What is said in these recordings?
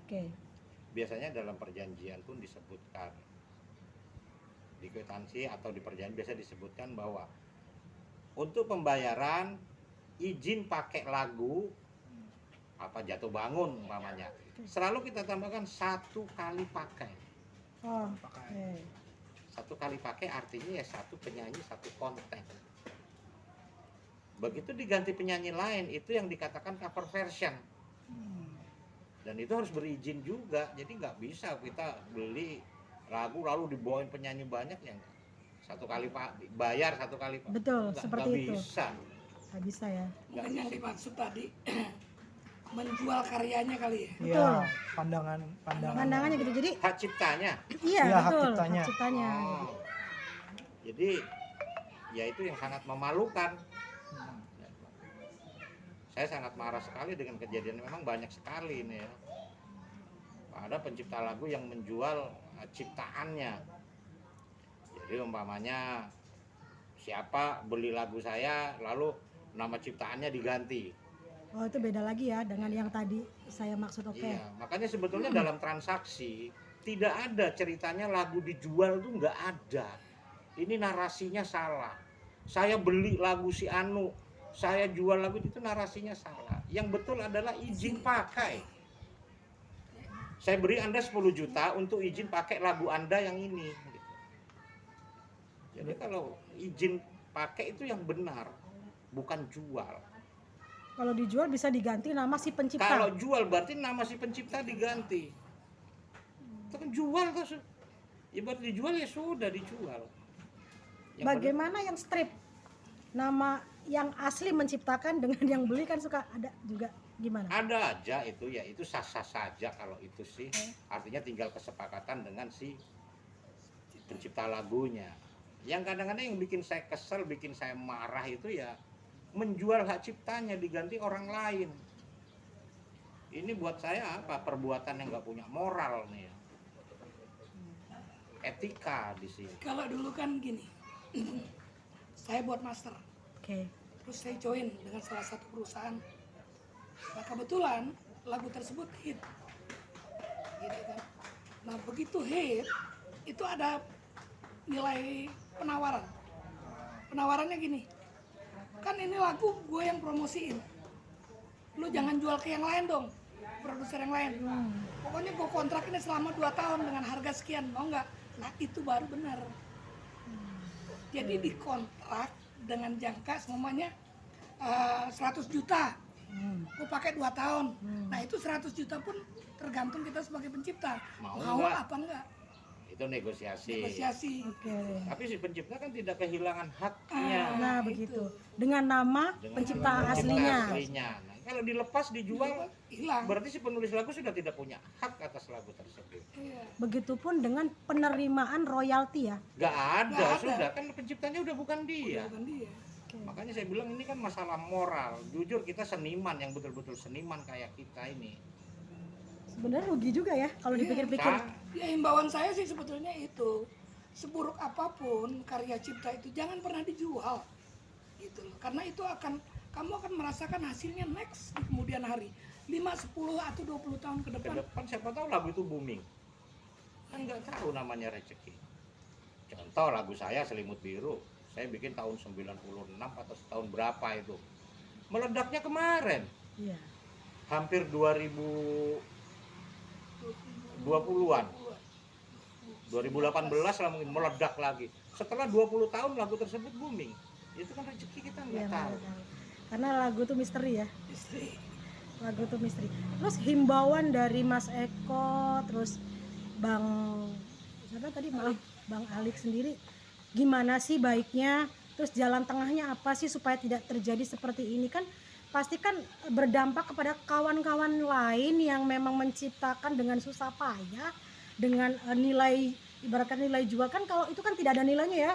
Oke. Biasanya dalam perjanjian pun disebutkan, di kwitansi atau di perjanjian biasa disebutkan bahwa untuk pembayaran izin pakai lagu apa jatuh bangun umpamanya, selalu kita tambahkan 1 kali pakai. Oh, Pakai. 1 kali pakai artinya ya 1 penyanyi 1 konten. Begitu diganti penyanyi lain itu yang dikatakan cover version. Dan itu harus berizin juga, jadi nggak bisa kita beli lagu lalu dibawain penyanyi banyak yang 1 kali bayar 1 kali betul, seperti itu. bisa. Nggak bisa ya. Mungkin yang dimaksud tadi menjual karyanya kali ya. Iya, Betul. Pandangannya gitu. Jadi Hak ciptanya. iya, Iya, hak betul. ciptanya. Hak ciptanya. Oh. Jadi ya itu yang sangat memalukan. Saya sangat marah sekali dengan kejadian, memang banyak sekali ini ya. Ada pencipta lagu yang menjual ciptaannya. Jadi umpamanya siapa beli lagu saya lalu nama ciptaannya diganti. Oh, itu beda lagi ya dengan yang tadi saya maksud. Oke. Iya, makanya sebetulnya dalam transaksi tidak ada ceritanya lagu dijual tuh nggak ada. Ini narasinya salah. Saya beli lagu si Anu, saya jual lagu itu, narasinya salah. Yang betul adalah izin pakai. Saya beri Anda 10 juta untuk izin pakai lagu Anda yang ini. Jadi kalau izin pakai itu yang benar, bukan jual. Kalau dijual bisa diganti nama si pencipta. Kalau jual berarti nama si pencipta diganti. Itu kan jual tuh. Ya baru dijual ya sudah dijual. Yang Bagaimana yang strip? Nama yang asli menciptakan dengan yang beli kan suka ada juga, gimana? ada aja itu, ya itu sah-sah saja kalau itu sih. Artinya tinggal kesepakatan dengan si pencipta lagunya. Yang kadang-kadang yang bikin saya kesel, bikin saya marah itu ya menjual hak ciptanya diganti orang lain. Ini buat saya apa? Perbuatan yang nggak punya moral nih ya. Etika di sini. Kalau dulu kan gini, saya buat master, Oke. terus saya join dengan salah satu perusahaan. Nah kebetulan lagu tersebut hit, gitu kan. Nah begitu hit, itu ada nilai penawaran. Penawarannya gini, kan ini lagu gue yang promosiin, lu jangan jual ke yang lain dong, produser yang lain. Pokoknya gue kontrak ini selama 2 tahun dengan harga sekian, mau nggak? Nah itu baru benar. Jadi dikontrak dengan jangka semuanya 100 juta. Gue pakai 2 tahun. Nah itu 100 juta pun tergantung kita sebagai pencipta. Mau Mau nggak? apa enggak? Itu negosiasi. Negosiasi. Oke. Tapi si pencipta kan tidak kehilangan haknya. Nah, begitu. Dengan nama Dengan pencipta pencipta aslinya. Nah, kalau dilepas dijual, Hilang. berarti si penulis lagu sudah tidak punya hak atas lagu tersebut. Iya. Begitupun dengan penerimaan royalti ya. Gak ada, Nggak ada. sudah kan penciptanya udah bukan dia. Bukan dia. Makanya saya bilang ini kan masalah moral. Jujur kita seniman yang betul-betul seniman kayak kita ini. Sebenarnya rugi juga ya kalau Iya. dipikir-pikir. Ya himbauan saya sih sebetulnya itu, seburuk apapun karya cipta itu jangan pernah dijual, gitu loh. Karena itu kamu akan merasakan hasilnya next di kemudian hari, 5, 10 atau 20 tahun ke Ke depan. depan siapa tahu lagu itu booming. Kan nggak tahu namanya rezeki. Contoh lagu saya Selimut Biru, saya bikin tahun 96 atau tahun berapa itu. Meledaknya kemarin, Iya. hampir 2020-an. 2018 lah mungkin meledak lagi. Setelah 20 tahun lagu tersebut booming. Itu kan rezeki kita Iya, nggak tahu. tahu. Karena lagu itu misteri ya. Istri. Lagu itu misteri. Terus himbauan dari Mas Eko, terus Bang siapa tadi, maaf, Bang Alik sendiri, gimana sih baiknya? Terus jalan tengahnya apa sih supaya tidak terjadi seperti ini? Kan pasti kan berdampak kepada kawan-kawan lain yang memang menciptakan dengan susah payah, dengan nilai, ibaratkan nilai jual kan, kalau itu kan tidak ada nilainya ya.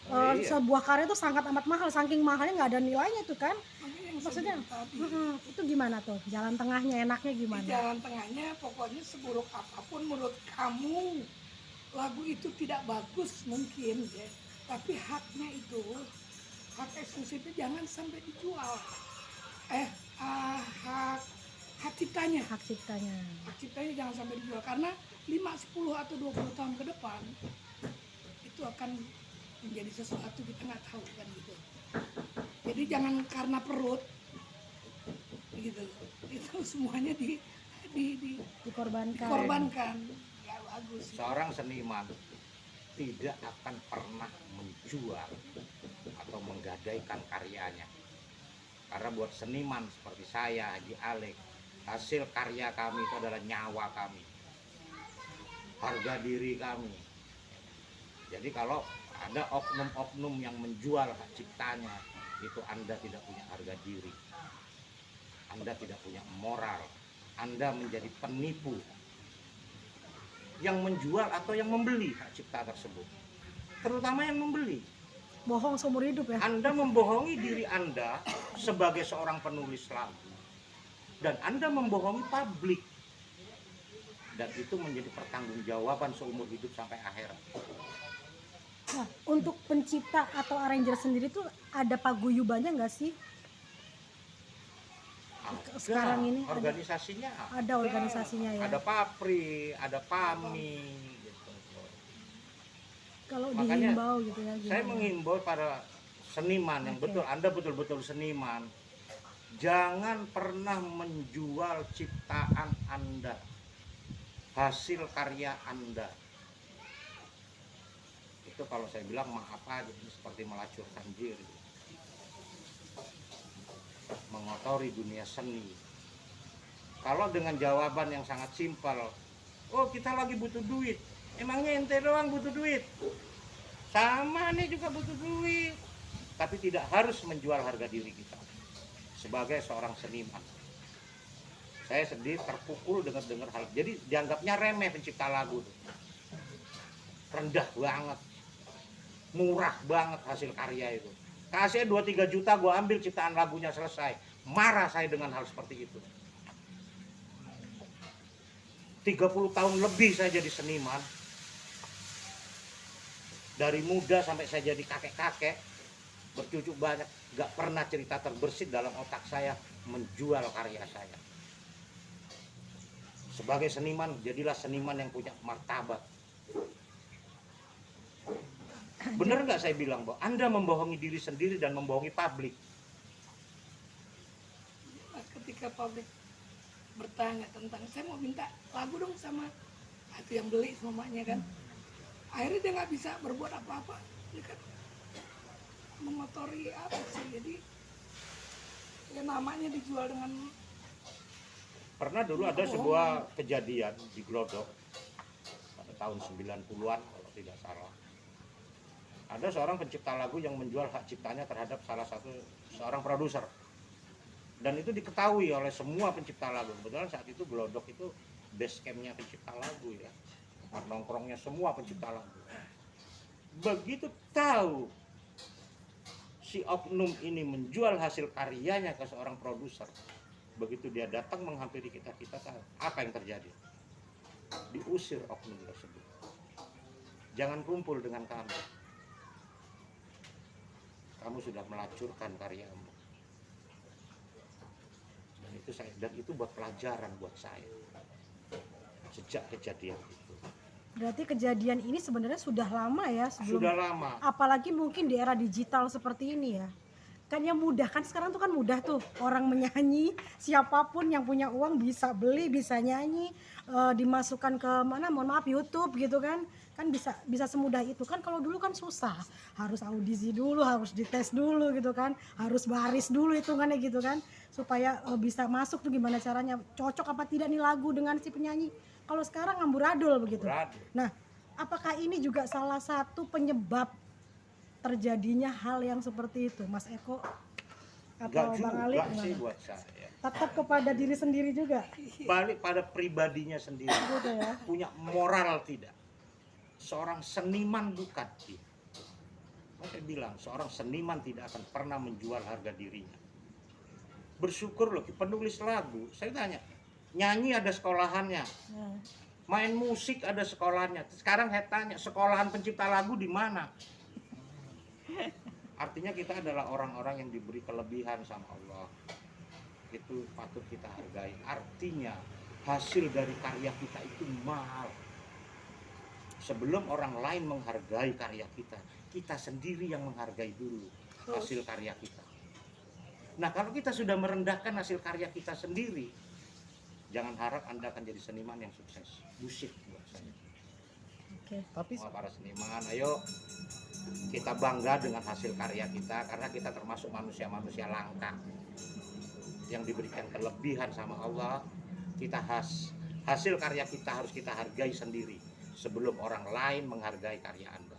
Oh, iya. Sebuah karya itu sangat amat mahal, saking mahalnya nggak ada nilainya tuh kan. Makanya yang Maksudnya saya bilang tadi, itu gimana tuh jalan tengahnya, enaknya di gimana? jalan tengahnya pokoknya seburuk apapun menurut kamu lagu itu tidak bagus mungkin ya, tapi haknya itu, hak eksklusifnya jangan sampai dijual. Hak hak ciptanya. hak ciptanya. Hak ciptanya jangan sampai dijual, karena 5, 10 atau 20 tahun ke depan itu akan menjadi sesuatu kita nggak tahu kan gitu. Jadi jangan karena perut gitu, itu semuanya Dikorbankan. dikorbankan. Ya bagus. Seorang seniman tidak akan pernah menjual atau menggadaikan karyanya. Karena buat seniman seperti saya, Haji Alek, hasil karya kami itu adalah nyawa kami, harga diri kami. Jadi kalau ada oknum-oknum yang menjual hak ciptanya, itu Anda tidak punya harga diri, Anda tidak punya moral, Anda menjadi penipu yang menjual atau yang membeli hak cipta tersebut, terutama yang membeli. Bohong seumur hidup ya. Anda membohongi diri Anda sebagai seorang penulis lagu, dan Anda membohongi publik, dan itu menjadi pertanggungjawaban seumur hidup sampai akhirat. Nah, untuk pencipta atau arranger sendiri tuh ada paguyubannya nggak sih? Sekarang ini organisasinya ada organisasinya ya. ada Papri, ada PAMI gitu. Kalau Makanya dihimbau gitu ya. Saya gimana? menghimbau para seniman yang Oke. betul, Anda betul-betul seniman, jangan pernah menjual ciptaan Anda, hasil karya Anda. Itu kalau saya bilang maaf aja, ini seperti melacurkan diri, mengotori dunia seni. Kalau dengan jawaban yang sangat simpel, oh kita lagi butuh duit, emangnya ente doang butuh duit? Sama nih juga butuh duit, tapi tidak harus menjual harga diri kita sebagai seorang seniman. Saya sedih, terpukul dengar hal, jadi dianggapnya remeh pencipta lagu, rendah banget, murah banget hasil karya itu. Kasih 2-3 juta gue ambil ciptaan lagunya selesai. Marah saya dengan hal seperti itu. 30 tahun lebih saya jadi seniman, dari muda sampai saya jadi kakek-kakek, bercucuk banyak, gak pernah cerita terbersit dalam otak saya menjual karya saya. Sebagai seniman, jadilah seniman yang punya martabat. Bener nggak saya bilang, bahwa Anda membohongi diri sendiri dan membohongi publik? Nah, ketika publik bertanya tentang saya mau minta lagu dong sama itu yang beli semuanya kan, akhirnya dia nggak bisa berbuat apa-apa, dia kan mengotori apa sih. Jadi ya namanya dijual dengan Pernah dulu ada sebuah kejadian di Glodok pada tahun 90-an kalau tidak salah. Ada seorang pencipta lagu yang menjual hak ciptanya terhadap seorang produser. Dan itu diketahui oleh semua pencipta lagu. Kebetulan saat itu Glodok itu base campnya pencipta lagu ya. Tempat nongkrongnya semua pencipta lagu. Begitu tahu si oknum ini menjual hasil karyanya ke seorang produser, begitu dia datang menghampiri kita tahu apa yang terjadi. Diusir oknum tersebut. Jangan kumpul dengan kami. Kamu sudah melacurkan karyamu. Dan itu buat pelajaran buat saya. Sejak kejadian itu. Berarti kejadian ini sebenarnya sudah lama ya sebelum. Sudah lama. Apalagi mungkin di era digital seperti ini ya. Kan yang mudah, kan sekarang tuh kan mudah tuh orang menyanyi, siapapun yang punya uang bisa beli, bisa nyanyi, dimasukkan ke mana, mohon maaf, YouTube gitu kan bisa semudah itu kan. Kalau dulu kan susah, harus audisi dulu, harus dites dulu gitu kan, harus baris dulu hitungannya gitu kan, supaya bisa masuk tuh gimana caranya, cocok apa tidak nih lagu dengan si penyanyi. Kalau sekarang amburadul begitu. Nah, apakah ini juga salah satu penyebab terjadinya hal yang seperti itu, Mas Eko atau Bang Ali? Enggak sih buat saya. Tetap kepada diri sendiri juga. Balik pada pribadinya sendiri. Gitu ya. Punya moral tidak? Seorang seniman bukan dia. Saya bilang seorang seniman tidak akan pernah menjual harga dirinya. Bersyukur loh penulis lagu. Saya tanya, nyanyi ada sekolahannya, main musik ada sekolahannya. Sekarang saya tanya, sekolahan pencipta lagu di mana? Artinya kita adalah orang-orang yang diberi kelebihan sama Allah. itu patut kita hargai. Artinya hasil dari karya kita itu mahal. Sebelum orang lain menghargai karya kita, kita sendiri yang menghargai dulu hasil karya kita. Nah, kalau kita sudah merendahkan hasil karya kita sendiri, jangan harap Anda akan jadi seniman yang sukses. Bullshit buat saya. Oke. Tapi Para seniman, ayo kita bangga dengan hasil karya kita, karena kita termasuk manusia-manusia langka yang diberikan kelebihan sama Allah. Kita hasil karya kita harus kita hargai sendiri sebelum orang lain menghargai karya Anda.